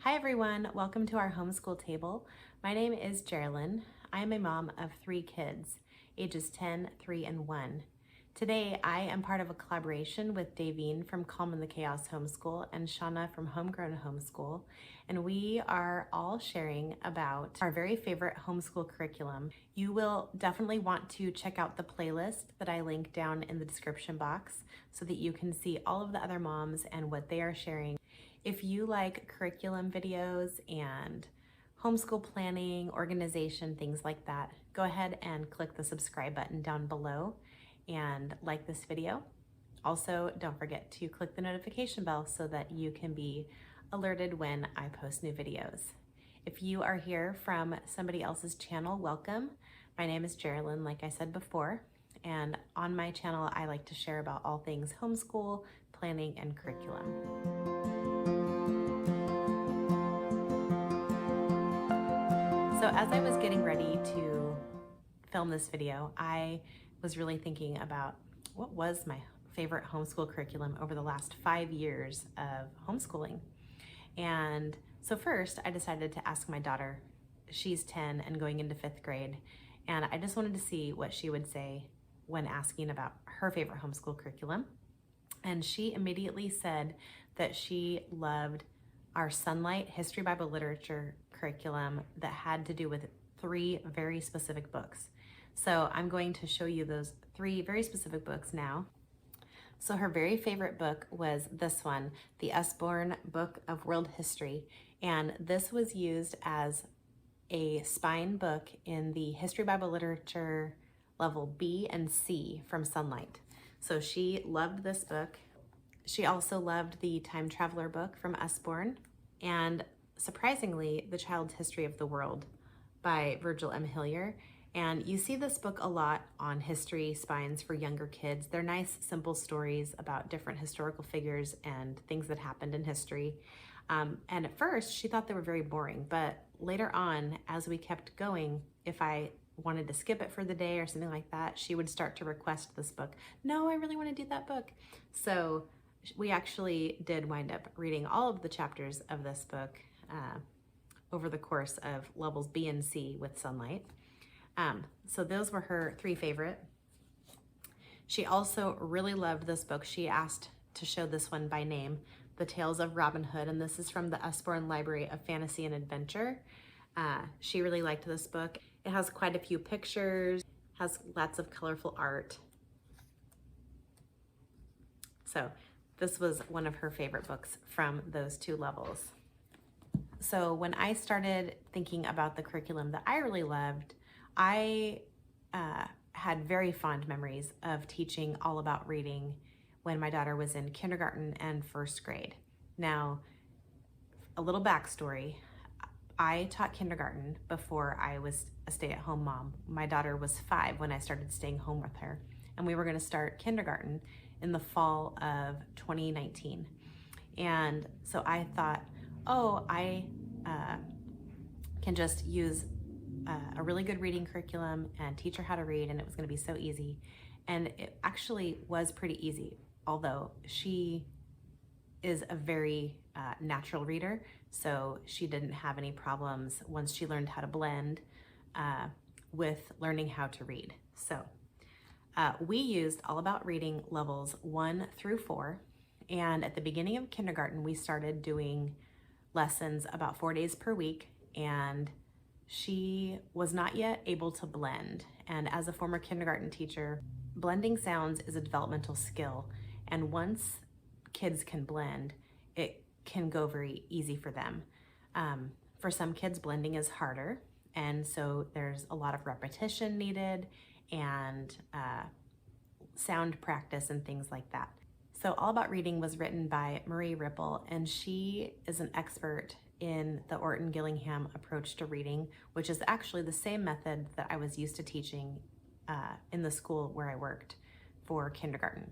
Hi everyone, welcome to our homeschool table. My name is Jerilyn. I am a mom of 3 kids, ages 10, 3, and 1. Today I am part of a collaboration with Davine from Calm in the Chaos Homeschool and Shauna from Homegrown Homeschool, and we are all sharing about our very favorite homeschool curriculum. You will definitely want to check out the playlist that I link down in the description box so that you can see all of the other moms and what they are sharing. If you like curriculum videos and homeschool planning, organization, things like that, go ahead and click the subscribe button down below and like this video. Also, don't forget to click the notification bell so that you can be alerted when I post new videos. If you are here from somebody else's channel, welcome. My name is Jerilyn, like I said before, and on my channel, I like to share about all things homeschool, planning, and curriculum. So as I was getting ready to film this video, I was really thinking about what was my favorite homeschool curriculum over the last 5 years of homeschooling. And so first I decided to ask my daughter. She's 10 and going into 5th grade. And I just wanted to see what she would say when asking about her favorite homeschool curriculum. And she immediately said that she loved our Sunlight History Bible Literature curriculum that had to do with 3 very specific books. So I'm going to show you those 3 very specific books now. So her very favorite book was this one, the Usborne Book of World History. And this was used as a spine book in the History Bible Literature level B and C from Sunlight. So she loved this book. She also loved the Time Traveler book from Usborne, and surprisingly, The Child's History of the World by Virgil M. Hillier. And you see this book a lot on history spines for younger kids. They're nice, simple stories about different historical figures and things that happened in history. And at first, she thought they were very boring, but later on, as we kept going, if I wanted to skip it for the day or something like that, she would start to request this book. No, I really want to do that book. So we actually did wind up reading all of the chapters of this book over the course of levels B and C with Sunlight. So those were her 3 favorite. She also really loved this book. She asked to show this one by name, The Tales of Robin Hood, and this is from the Usborne Library of Fantasy and Adventure. She really liked this book. It has quite a few pictures, has lots of colorful art. So this was one of her favorite books from those 2 levels. So when I started thinking about the curriculum that I really loved, I had very fond memories of teaching all about reading when my daughter was in kindergarten and 1st grade. Now, a little backstory. I taught kindergarten before I was a stay-at-home mom. My daughter was 5 when I started staying home with her, and we were going to start kindergarten in the fall of 2019. And so I thought, oh, I can just use a really good reading curriculum and teach her how to read, and it was going to be so easy. And it actually was pretty easy, although she is a very natural reader, so she didn't have any problems once she learned how to blend with learning how to read. So we used All About Reading levels 1 through 4, and at the beginning of kindergarten, we started doing lessons about 4 days per week, and she was not yet able to blend. And as a former kindergarten teacher, blending sounds is a developmental skill, and once kids can blend, it can go very easy for them. For some kids, blending is harder, and so there's a lot of repetition needed and sound practice and things like that. So All About Reading was written by Marie Ripple, and she is an expert in the Orton-Gillingham approach to reading, which is actually the same method that I was used to teaching in the school where I worked for kindergarten.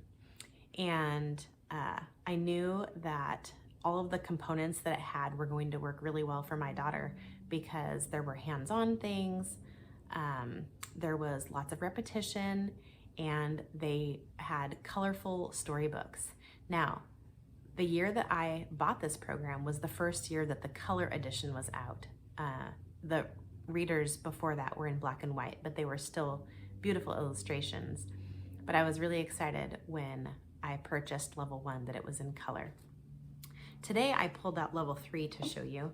And I knew that all of the components that it had were going to work really well for my daughter because there were hands-on things, there was lots of repetition, and they had colorful storybooks. Now, The year that I bought this program was the first year that the color edition was out. The readers before that were in black and white, but they were still beautiful illustrations. But I was really excited when I purchased level 1 that it was in color. Today I pulled out level 3 to show you.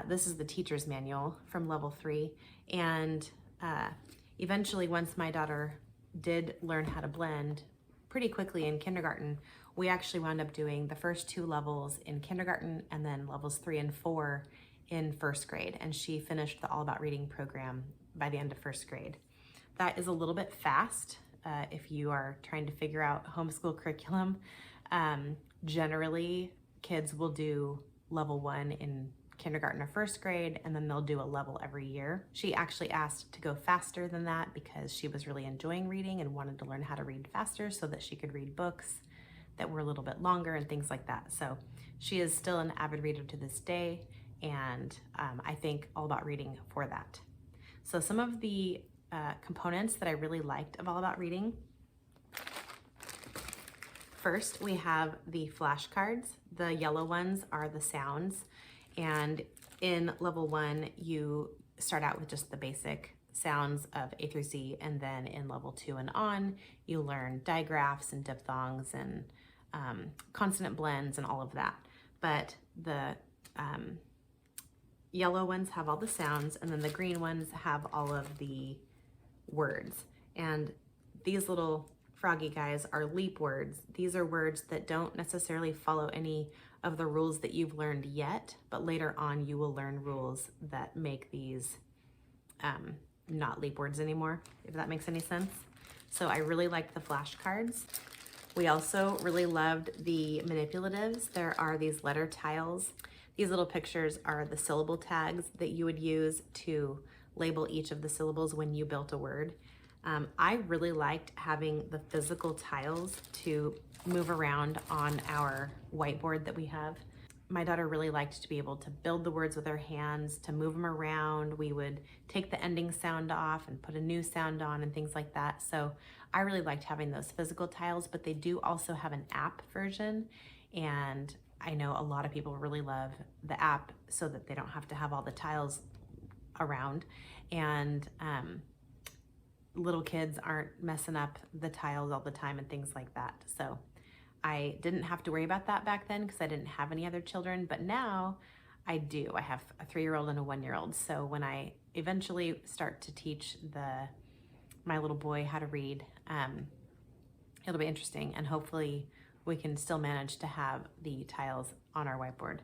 This is the teacher's manual from level 3, and eventually, once my daughter did learn how to blend pretty quickly in kindergarten, we actually wound up doing the first 2 levels in kindergarten and then levels 3 and 4 in first grade, and she finished the All About Reading program by the end of first grade. That is a little bit fast if you are trying to figure out homeschool curriculum. Generally, kids will do level 1 in kindergarten or first grade, and then they'll do a level every year. She actually asked to go faster than that because she was really enjoying reading and wanted to learn how to read faster so that she could read books that were a little bit longer and things like that. So she is still an avid reader to this day, and I think All About Reading for that. So some of the components that I really liked of All About Reading. First, we have the flashcards. The yellow ones are the sounds. And in level 1, you start out with just the basic sounds of A through Z, and then in level 2 and on, you learn digraphs and diphthongs and consonant blends and all of that. But the yellow ones have all the sounds, and then the green ones have all of the words. And these little froggy guys are leap words. These are words that don't necessarily follow any of the rules that you've learned yet, but later on you will learn rules that make these not leap words anymore, if that makes any sense. So I really liked the flashcards. We also really loved the manipulatives. There are these letter tiles. These little pictures are the syllable tags that you would use to label each of the syllables when you built a word. I really liked having the physical tiles to move around on our whiteboard that we have. My daughter really liked to be able to build the words with her hands, to move them around. We would take the ending sound off and put a new sound on and things like that. So I really liked having those physical tiles, but they do also have an app version. And I know a lot of people really love the app so that they don't have to have all the tiles around. And little kids aren't messing up the tiles all the time and things like that. So I didn't have to worry about that back then because I didn't have any other children, but now I do. I have a 3-year-old and a 1-year-old. So when I eventually start to teach my little boy how to read, it'll be interesting, and hopefully we can still manage to have the tiles on our whiteboard.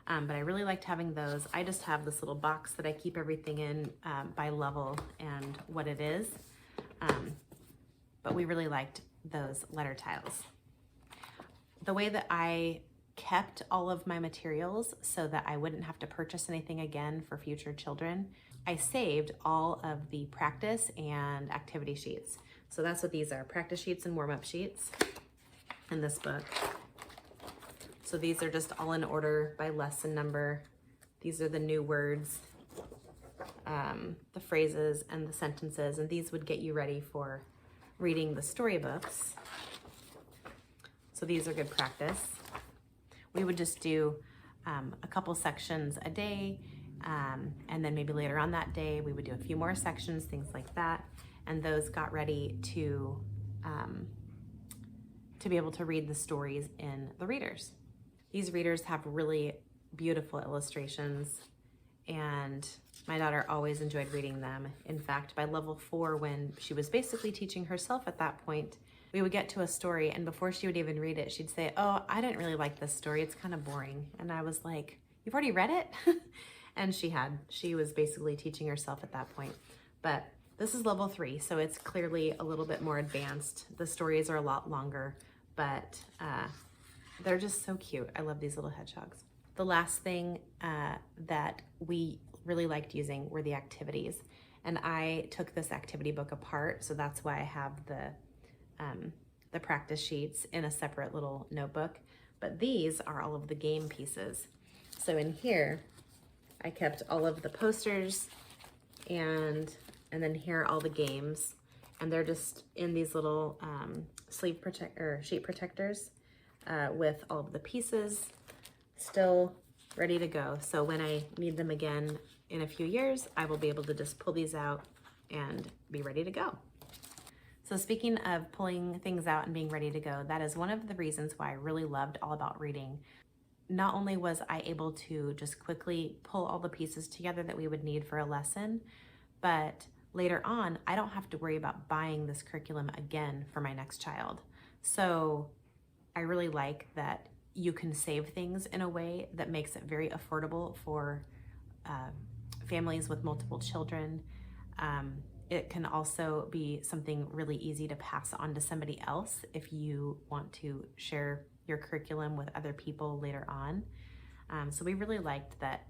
But I really liked having those. I just have this little box that I keep everything in by level and what it is. But we really liked those letter tiles. The way that I kept all of my materials so that I wouldn't have to purchase anything again for future children, I saved all of the practice and activity sheets. So that's what these are, practice sheets and warm-up sheets in this book. So these are just all in order by lesson number. These are the new words, the phrases and the sentences, and these would get you ready for reading the storybooks. So these are good practice. We would just do a couple sections a day, and then maybe later on that day we would do a few more sections, things like that, and those got ready to be able to read the stories in the readers. These readers have really beautiful illustrations, and my daughter always enjoyed reading them. In fact, by level 4, when she was basically teaching herself at that point, we would get to a story, and before she would even read it, she'd say, "Oh, I didn't really like this story. It's kind of boring." And I was like, "You've already read it?" And she had. She was basically teaching herself at that point. But this is level 3, so it's clearly a little bit more advanced. The stories are a lot longer, but they're just so cute. I love these little hedgehogs. The last thing that we really liked using were the activities. And I took this activity book apart, so that's why I have the practice sheets in a separate little notebook. But these are all of the game pieces. So in here, I kept all of the posters, and then here are all the games. And they're just in these little sheet protectors. with all of the pieces still ready to go. So when I need them again in a few years, I will be able to just pull these out and be ready to go. So speaking of pulling things out and being ready to go, that is one of the reasons why I really loved All About Reading. Not only was I able to just quickly pull all the pieces together that we would need for a lesson, but later on, I don't have to worry about buying this curriculum again for my next child. So I really like that you can save things in a way that makes it very affordable for families with multiple children. It can also be something really easy to pass on to somebody else if you want to share your curriculum with other people later on. So we really liked that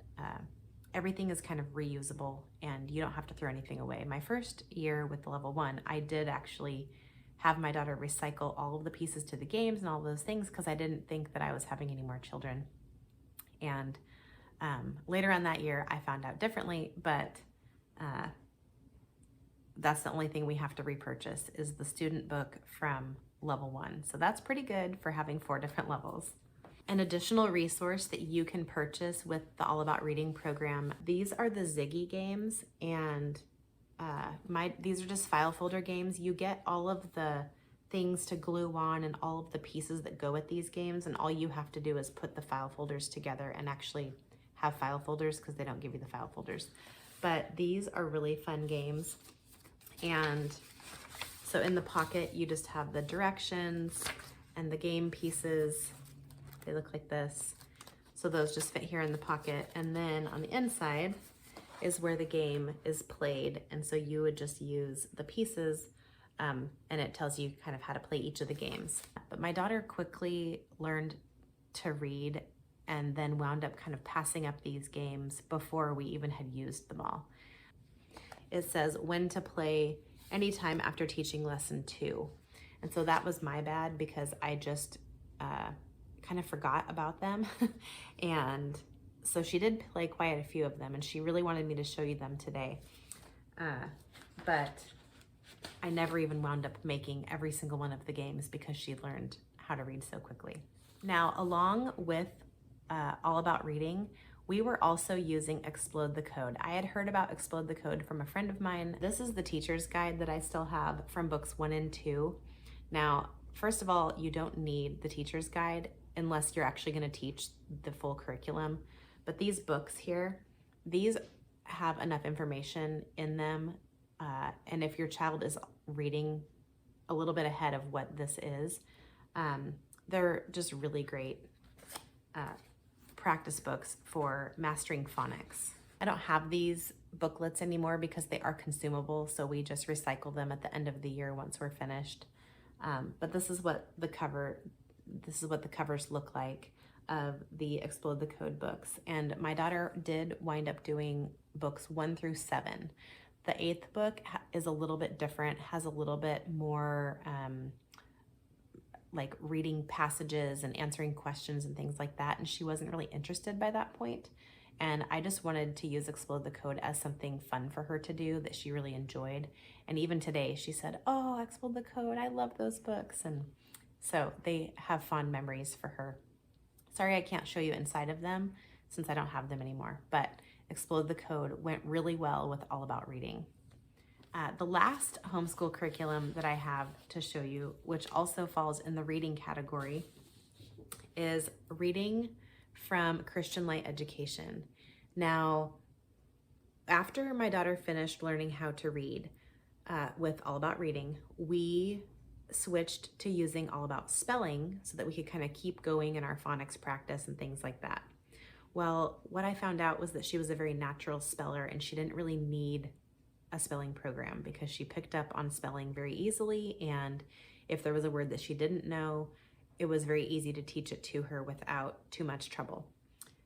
everything is kind of reusable and you don't have to throw anything away. My first year with the level 1, I did actually have my daughter recycle all of the pieces to the games and all those things because I didn't think that I was having any more children. And later on that year, I found out differently, but that's the only thing we have to repurchase is the student book from level 1. So that's pretty good for having 4 different levels. An additional resource that you can purchase with the All About Reading program, these are the Ziggy games, and these are just file folder games. You get all of the things to glue on and all of the pieces that go with these games, and all you have to do is put the file folders together and actually have file folders because they don't give you the file folders. But these are really fun games. And so in the pocket, you just have the directions and the game pieces. They look like this. So those just fit here in the pocket. And then on the inside is where the game is played. And so you would just use the pieces and it tells you kind of how to play each of the games. But my daughter quickly learned to read and then wound up kind of passing up these games before we even had used them all. It says when to play anytime after teaching lesson 2. And so that was my bad because I just kind of forgot about them. And so she did play quite a few of them and she really wanted me to show you them today. But I never even wound up making every single one of the games because she learned how to read so quickly. Now, along with All About Reading, we were also using Explode the Code. I had heard about Explode the Code from a friend of mine. This is the teacher's guide that I still have from books 1 and 2. Now, first of all, you don't need the teacher's guide unless you're actually going to teach the full curriculum. But these books here, these have enough information in them. And if your child is reading a little bit ahead of what this is, they're just really great practice books for mastering phonics. I don't have these booklets anymore because they are consumable, so we just recycle them at the end of the year once we're finished. But this is what the covers look like of the Explode the Code books. And my daughter did wind up doing books 1 through 7. The 8th book is a little bit different, has a little bit more like reading passages and answering questions and things like that. And she wasn't really interested by that point. And I just wanted to use Explode the Code as something fun for her to do that she really enjoyed. And even today she said, "Oh, Explode the Code, I love those books." And so they have fond memories for her. Sorry I can't show you inside of them since I don't have them anymore, but Explode the Code went really well with All About Reading. The last homeschool curriculum that I have to show you, which also falls in the reading category, is Reading from Christian Light Education. Now, after my daughter finished learning how to read with All About Reading, we switched to using All About Spelling so that we could kind of keep going in our phonics practice and things like that. Well, what I found out was that she was a very natural speller and she didn't really need a spelling program because she picked up on spelling very easily, and if there was a word that she didn't know, it was very easy to teach it to her without too much trouble.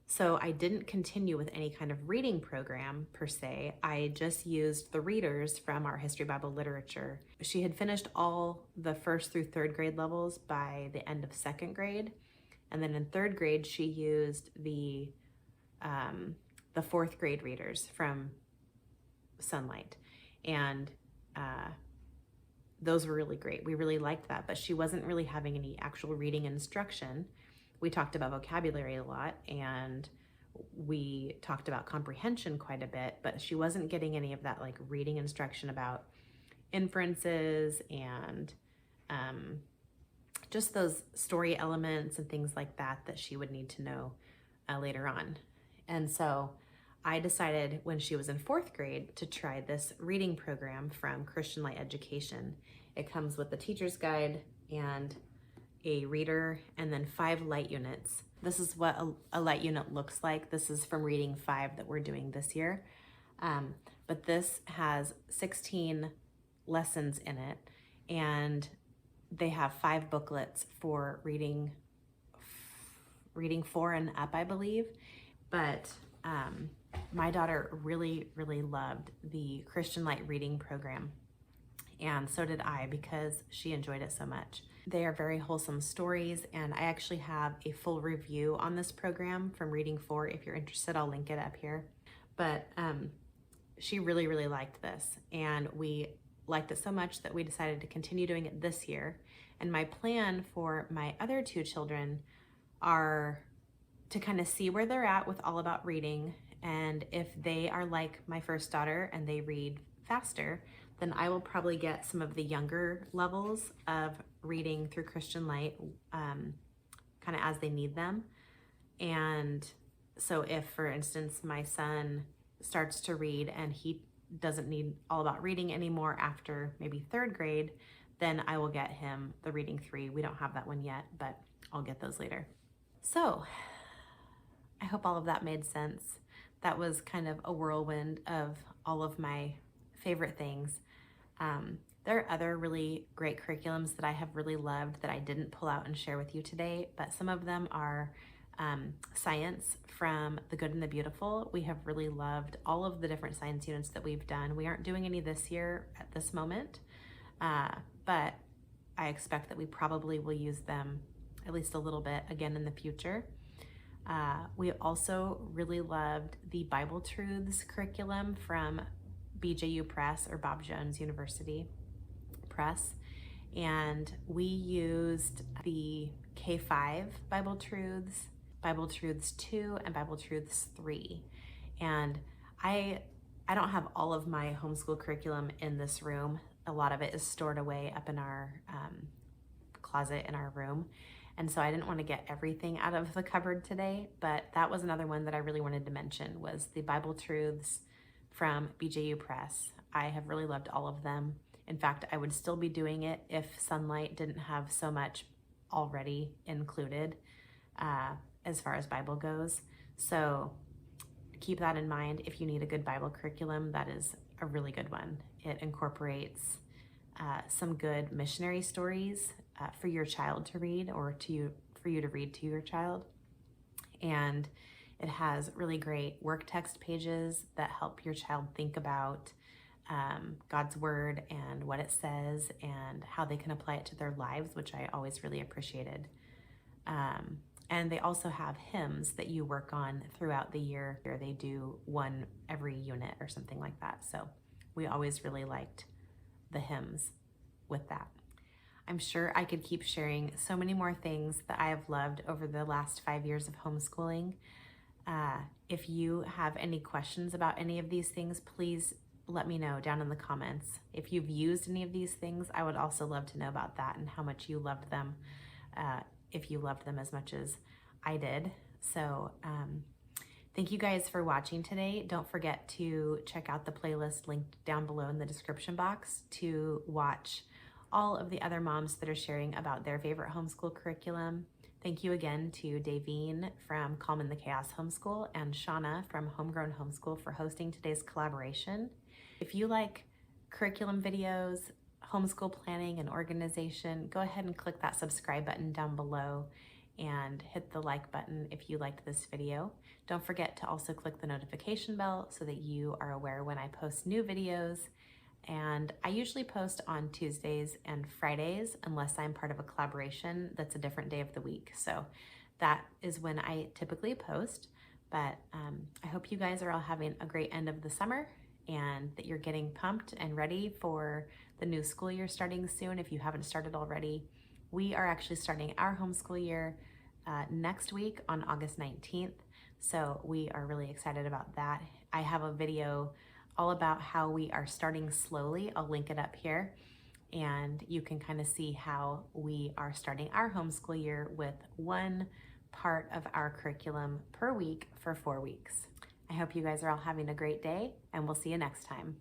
So I didn't continue with any kind of reading program per se. I just used the readers from our History Bible Literature. She had finished all the 1st through 3rd grade levels by the end of 2nd grade. And then in 3rd grade, she used the 4th grade readers from Sunlight. And those were really great. We really liked that, but she wasn't really having any actual reading instruction. We talked about vocabulary a lot, and we talked about comprehension quite a bit, but she wasn't getting any of that like reading instruction about inferences and just those story elements and things like that that she would need to know later on. And so I decided when she was in 4th grade to try this reading program from Christian Light Education. It comes with a teacher's guide and a reader, and then 5 light units. This is what a light unit looks like. This is from reading 5 that we're doing this year. But this has 16 lessons in it, and they have 5 booklets for reading 4 and up, I believe. But my daughter really, really loved the Christian Light reading program, and so did I, because she enjoyed it so much. They are very wholesome stories, and I actually have a full review on this program from reading 4. If you're interested, I'll link it up here. But she really, really liked this, and we liked it so much that we decided to continue doing it this year. And my plan for my other 2 children are to kind of see where they're at with All About Reading, and if they are like my first daughter and they read faster, then I will probably get some of the younger levels of reading through Christian Light kind of as they need them. And so if, for instance, my son starts to read and he doesn't need All About Reading anymore after maybe 3rd grade, then I will get him the Reading 3. We don't have that one yet, but I'll get those later. So I hope all of that made sense. That was kind of a whirlwind of all of my favorite things. There are other really great curriculums that I have really loved that I didn't pull out and share with you today, but some of them are science from The Good and the Beautiful. We have really loved all of the different science units that we've done. We aren't doing any this year at this moment, but I expect that we probably will use them at least a little bit again in the future. We also really loved the Bible Truths curriculum from BJU Press, or Bob Jones University Press, and we used the K5 Bible Truths, Bible Truths 2, and Bible Truths 3. And I don't have all of my homeschool curriculum in this room. A lot of it is stored away up in our closet in our room. And so I didn't want to get everything out of the cupboard today, but that was another one that I really wanted to mention, was the Bible Truths from BJU Press. I have really loved all of them. In fact, I would still be doing it if Sunlight didn't have so much already included as far as Bible goes. So keep that in mind. If you need a good Bible curriculum, that is a really good one. It incorporates some good missionary stories for your child to read, or for you to read to your child. And it has really great work text pages that help your child think about God's word and what it says and how they can apply it to their lives, which I always really appreciated. And they also have hymns that you work on throughout the year. They do one every unit or something like that. So we always really liked the hymns with that. I'm sure I could keep sharing so many more things that I have loved over the last 5 years of homeschooling. If you have any questions about any of these things, please let me know down in the comments. If you've used any of these things, I would also love to know about that and how much you loved them, if you loved them as much as I did. So thank you guys for watching today. Don't forget to check out the playlist linked down below in the description box to watch all of the other moms that are sharing about their favorite homeschool curriculum. Thank you again to Davine from Calm in the Chaos Homeschool and Shauna from Homegrown Homeschool for hosting today's collaboration. If you like curriculum videos, homeschool planning, and organization, go ahead and click that subscribe button down below and hit the like button if you liked this video. Don't forget to also click the notification bell so that you are aware when I post new videos. And I usually post on Tuesdays and Fridays unless I'm part of a collaboration that's a different day of the week. So that is when I typically post. But I hope you guys are all having a great end of the summer, and that you're getting pumped and ready for the new school year starting soon if you haven't started already. We are actually starting our homeschool year next week on August 19th, so we are really excited about that. I have a video all about how we are starting slowly. I'll link it up here, and you can kind of see how we are starting our homeschool year with one part of our curriculum per week for 4 weeks. I hope you guys are all having a great day, and we'll see you next time.